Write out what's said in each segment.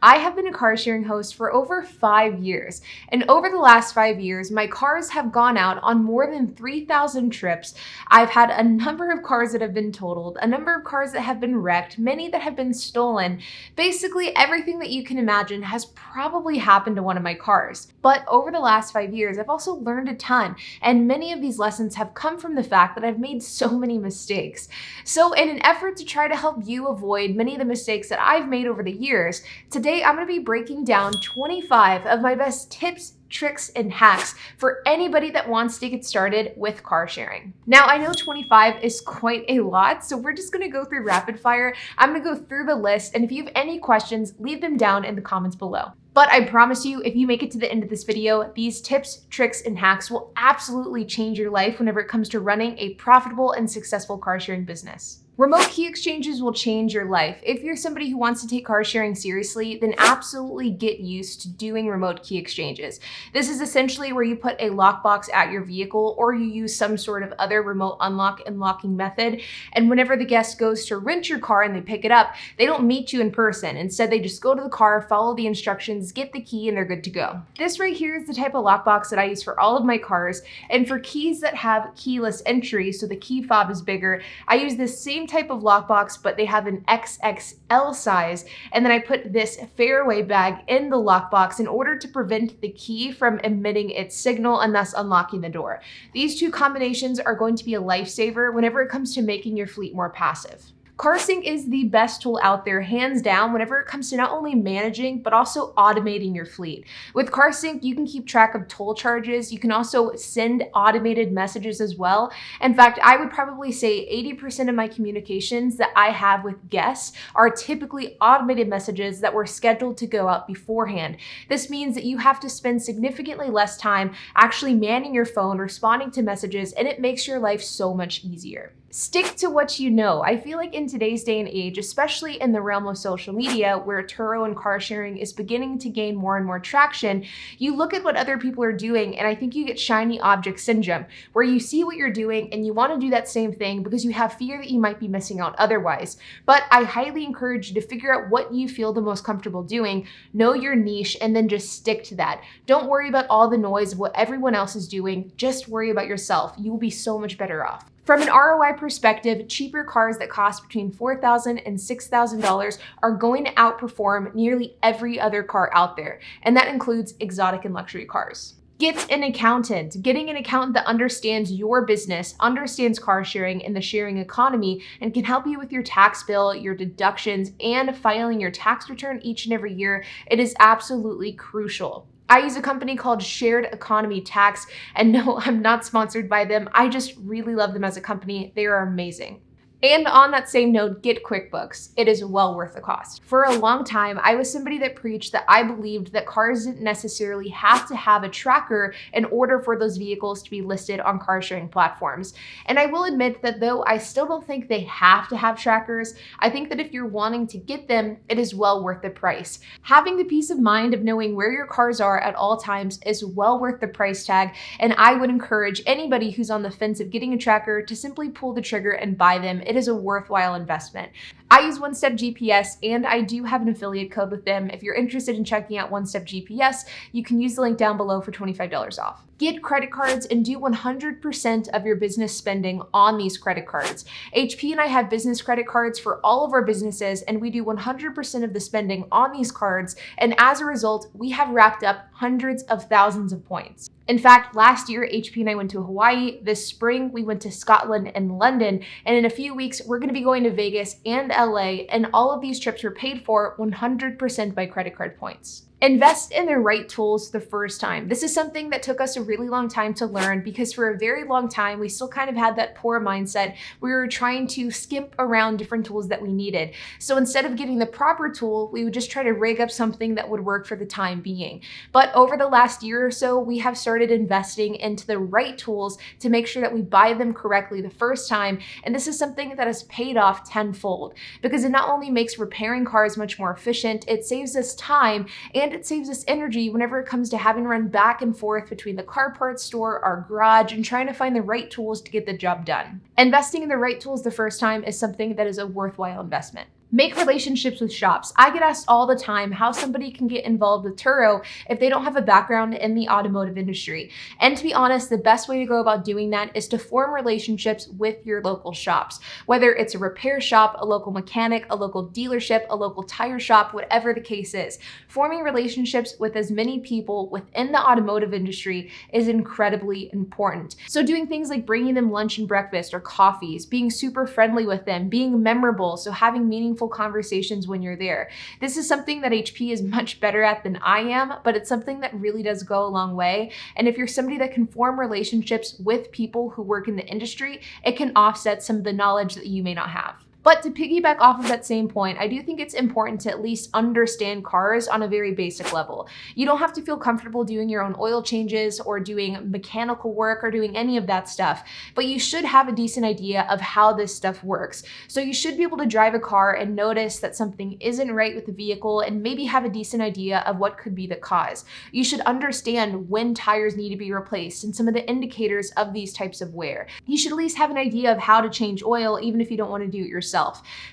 I have been a car sharing host for over 5 years, and over the last 5 years, my cars have gone out on more than 3,000 trips. I've had a number of cars that have been totaled, a number of cars that have been wrecked, many that have been stolen. Basically, everything that you can imagine has probably happened to one of my cars. But over the last 5 years, I've also learned a ton, and many of these lessons have come from the fact that I've made so many mistakes. So in an effort to try to help you avoid many of the mistakes that I've made over the years, today, I'm going to be breaking down 25 of my best tips, tricks, and hacks for anybody that wants to get started with car sharing. Now, I know 25 is quite a lot, so we're just going to go through rapid fire. I'm going to go through the list, and if you have any questions, leave them down in the comments below. But I promise you, if you make it to the end of this video, these tips, tricks, and hacks will absolutely change your life whenever it comes to running a profitable and successful car sharing business. Remote key exchanges will change your life. If you're somebody who wants to take car sharing seriously, then absolutely get used to doing remote key exchanges. This is essentially where you put a lockbox at your vehicle or you use some sort of other remote unlock and locking method. And whenever the guest goes to rent your car and they pick it up, they don't meet you in person. Instead, they just go to the car, follow the instructions, get the key, and they're good to go. This right here is the type of lockbox that I use for all of my cars. And for keys that have keyless entry, so the key fob is bigger, I use this same type of lockbox, but they have an XXL size. And then I put this fairway bag in the lockbox in order to prevent the key from emitting its signal and thus unlocking the door. These two combinations are going to be a lifesaver whenever it comes to making your fleet more passive. CARSYNC is the best tool out there, hands down, whenever it comes to not only managing, but also automating your fleet. With CARSYNC, you can keep track of toll charges. You can also send automated messages as well. In fact, I would probably say 80% of my communications that I have with guests are typically automated messages that were scheduled to go out beforehand. This means that you have to spend significantly less time actually manning your phone, responding to messages, and it makes your life so much easier. Stick to what you know. I feel like in today's day and age, especially in the realm of social media, where Turo and car sharing is beginning to gain more and more traction, you look at what other people are doing, and I think you get shiny object syndrome, where you see what you're doing and you want to do that same thing because you have fear that you might be missing out otherwise. But I highly encourage you to figure out what you feel the most comfortable doing, know your niche, and then just stick to that. Don't worry about all the noise of what everyone else is doing. Just worry about yourself. You will be so much better off. From an ROI perspective, cheaper cars that cost between $4,000 and $6,000 are going to outperform nearly every other car out there, and that includes exotic and luxury cars. Get an accountant. Getting an accountant that understands your business, understands car sharing and the sharing economy, and can help you with your tax bill, your deductions, and filing your tax return each and every year, it is absolutely crucial. I use a company called Shared Economy Tax, and no, I'm not sponsored by them. I just really love them as a company. They are amazing. And on that same note, get QuickBooks. It is well worth the cost. For a long time, I was somebody that preached that I believed that cars didn't necessarily have to have a tracker in order for those vehicles to be listed on car sharing platforms. And I will admit that though I still don't think they have to have trackers, I think that if you're wanting to get them, it is well worth the price. Having the peace of mind of knowing where your cars are at all times is well worth the price tag, and I would encourage anybody who's on the fence of getting a tracker to simply pull the trigger and buy them. It is a worthwhile investment. I use One Step GPS, and I do have an affiliate code with them. If you're interested in checking out One Step GPS, you can use the link down below for $25 off. Get credit cards and do 100% of your business spending on these credit cards. HP and I have business credit cards for all of our businesses, and we do 100% of the spending on these cards. And as a result, we have racked up hundreds of thousands of points. In fact, last year, HP and I went to Hawaii. This spring, we went to Scotland and London. And in a few weeks, we're going to be going to Vegas and LA. And all of these trips were paid for 100% by credit card points. Invest in the right tools the first time. This is something that took us a really long time to learn because for a very long time, we still kind of had that poor mindset. We were trying to skimp around different tools that we needed. So instead of getting the proper tool, we would just try to rig up something that would work for the time being. But over the last year or so, we have started investing into the right tools to make sure that we buy them correctly the first time. And this is something that has paid off tenfold because it not only makes repairing cars much more efficient, it saves us time, and it saves us energy whenever it comes to having to run back and forth between the car parts store, our garage, and trying to find the right tools to get the job done. Investing in the right tools the first time is something that is a worthwhile investment. Make relationships with shops. I get asked all the time how somebody can get involved with Turo if they don't have a background in the automotive industry. And to be honest, the best way to go about doing that is to form relationships with your local shops. Whether it's a repair shop, a local mechanic, a local dealership, a local tire shop, whatever the case is. Forming relationships with as many people within the automotive industry is incredibly important. So doing things like bringing them lunch and breakfast or coffees, being super friendly with them, being memorable, so having meaningful conversations when you're there. This is something that HP is much better at than I am, but it's something that really does go a long way. And if you're somebody that can form relationships with people who work in the industry, it can offset some of the knowledge that you may not have. But to piggyback off of that same point, I do think it's important to at least understand cars on a very basic level. You don't have to feel comfortable doing your own oil changes or doing mechanical work or doing any of that stuff, but you should have a decent idea of how this stuff works. So you should be able to drive a car and notice that something isn't right with the vehicle and maybe have a decent idea of what could be the cause. You should understand when tires need to be replaced and some of the indicators of these types of wear. You should at least have an idea of how to change oil even if you don't want to do it yourself.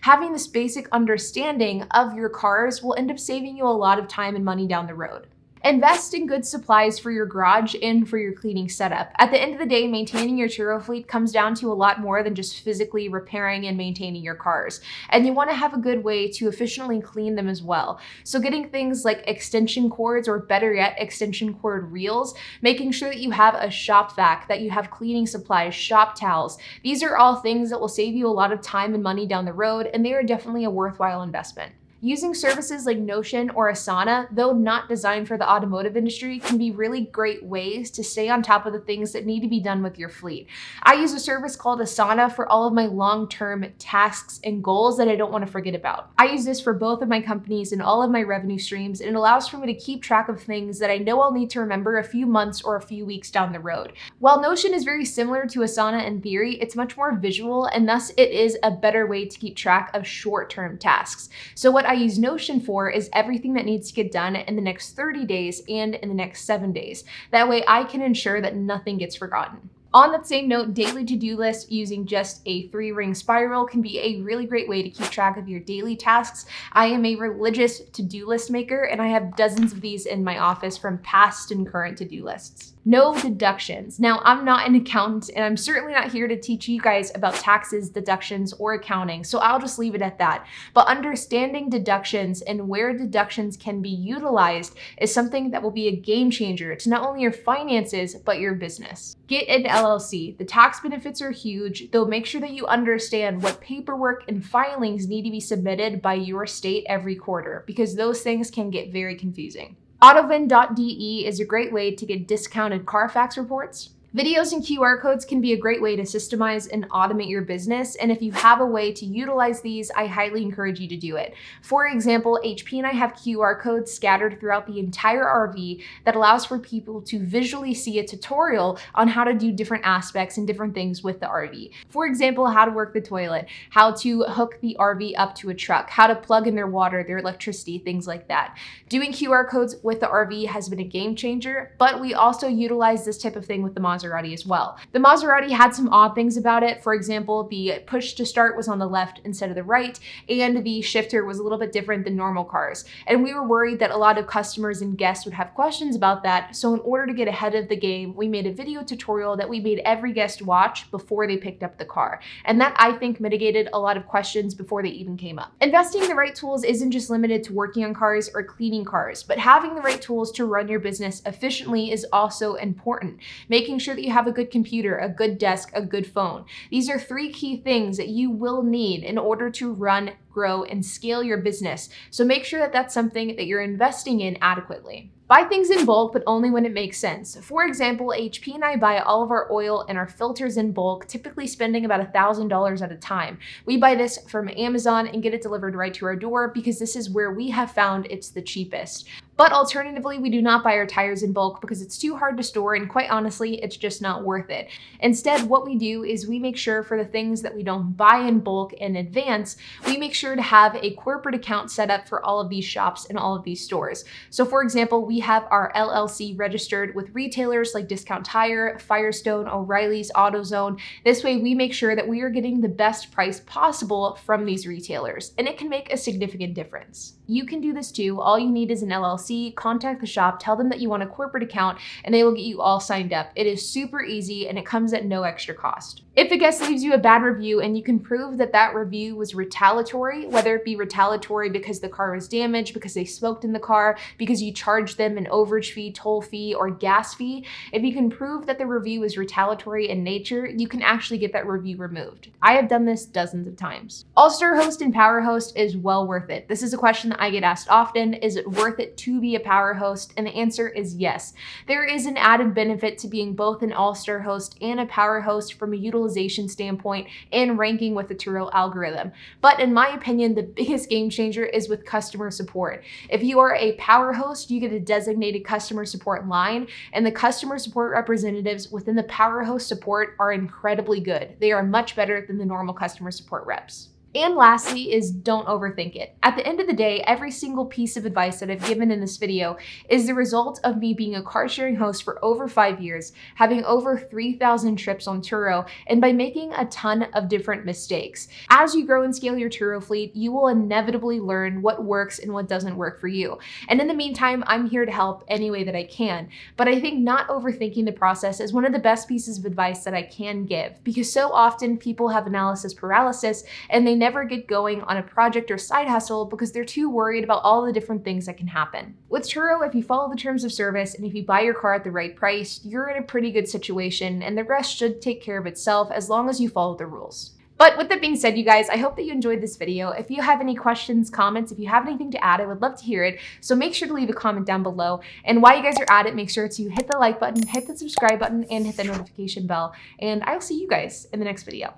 Having this basic understanding of your cars will end up saving you a lot of time and money down the road. Invest in good supplies for your garage and for your cleaning setup. At the end of the day, maintaining your Turo fleet comes down to a lot more than just physically repairing and maintaining your cars. And you want to have a good way to efficiently clean them as well. So getting things like extension cords, or better yet, extension cord reels, making sure that you have a shop vac, that you have cleaning supplies, shop towels. These are all things that will save you a lot of time and money down the road, and they are definitely a worthwhile investment. Using services like Notion or Asana, though not designed for the automotive industry, can be really great ways to stay on top of the things that need to be done with your fleet. I use a service called Asana for all of my long-term tasks and goals that I don't want to forget about. I use this for both of my companies and all of my revenue streams, and it allows for me to keep track of things that I know I'll need to remember a few months or a few weeks down the road. While Notion is very similar to Asana in theory, it's much more visual, and thus it is a better way to keep track of short-term tasks. So what I use Notion for is everything that needs to get done in the next 30 days and in the next 7 days. That way I can ensure that nothing gets forgotten. On that same note, daily to-do lists using just a 3-ring spiral can be a really great way to keep track of your daily tasks. I am a religious to-do list maker, and I have dozens of these in my office from past and current to-do lists. No deductions. Now, I'm not an accountant, and I'm certainly not here to teach you guys about taxes, deductions, or accounting, so I'll just leave it at that. But understanding deductions and where deductions can be utilized is something that will be a game changer to not only your finances, but your business. Get an LLC. The tax benefits are huge, though make sure that you understand what paperwork and filings need to be submitted by your state every quarter, because those things can get very confusing. Autovin.de is a great way to get discounted Carfax reports. Videos and QR codes can be a great way to systemize and automate your business, and if you have a way to utilize these, I highly encourage you to do it. For example, HP and I have QR codes scattered throughout the entire RV that allows for people to visually see a tutorial on how to do different aspects and different things with the RV. For example, how to work the toilet, how to hook the RV up to a truck, how to plug in their water, their electricity, things like that. Doing QR codes with the RV has been a game changer, but we also utilize this type of thing with the Maserati as well. The Maserati had some odd things about it. For example, the push to start was on the left instead of the right, and the shifter was a little bit different than normal cars. And we were worried that a lot of customers and guests would have questions about that. So in order to get ahead of the game, we made a video tutorial that we made every guest watch before they picked up the car. And that, I think, mitigated a lot of questions before they even came up. Investing in the right tools isn't just limited to working on cars or cleaning cars, but having the right tools to run your business efficiently is also important. Making sure that you have a good computer, a good desk, a good phone. These are 3 key things that you will need in order to run, grow, and scale your business. So make sure that that's something that you're investing in adequately. Buy things in bulk, but only when it makes sense. For example, HP and I buy all of our oil and our filters in bulk, typically spending about $1,000 at a time. We buy this from Amazon and get it delivered right to our door because this is where we have found it's the cheapest. But alternatively, we do not buy our tires in bulk because it's too hard to store, and quite honestly, it's just not worth it. Instead, what we do is we make sure for the things that we don't buy in bulk in advance, we make sure sure to have a corporate account set up for all of these shops and all of these stores. So for example, we have our LLC registered with retailers like Discount Tire, Firestone, O'Reilly's, AutoZone. This way we make sure that we are getting the best price possible from these retailers, and it can make a significant difference. You can do this too. All you need is an LLC, contact the shop, tell them that you want a corporate account, and they will get you all signed up. It is super easy and it comes at no extra cost. If a guest leaves you a bad review and you can prove that that review was retaliatory, whether it be retaliatory because the car was damaged, because they smoked in the car, because you charged them an overage fee, toll fee, or gas fee, if you can prove that the review is retaliatory in nature, you can actually get that review removed. I have done this dozens of times. All-Star Host and Power Host is well worth it. This is a question that I get asked often. Is it worth it to be a Power Host? And the answer is yes. There is an added benefit to being both an All-Star Host and a Power Host from a utilization standpoint and ranking with the Turo algorithm. But in my opinion, the biggest game changer is with customer support. If you are a Power Host, you get a designated customer support line, and the customer support representatives within the Power Host support are incredibly good. They are much better than the normal customer support reps. And lastly is don't overthink it. At the end of the day, every single piece of advice that I've given in this video is the result of me being a car sharing host for over 5 years, having over 3,000 trips on Turo, and by making a ton of different mistakes. As you grow and scale your Turo fleet, you will inevitably learn what works and what doesn't work for you. And in the meantime, I'm here to help any way that I can. But I think not overthinking the process is one of the best pieces of advice that I can give, because so often people have analysis paralysis and they never get going on a project or side hustle because they're too worried about all the different things that can happen. With Turo, if you follow the terms of service and if you buy your car at the right price, you're in a pretty good situation, and the rest should take care of itself as long as you follow the rules. But with that being said, you guys, I hope that you enjoyed this video. If you have any questions, comments, if you have anything to add, I would love to hear it. So make sure to leave a comment down below. And while you guys are at it, make sure to hit the like button, hit the subscribe button, and hit the notification bell. And I'll see you guys in the next video.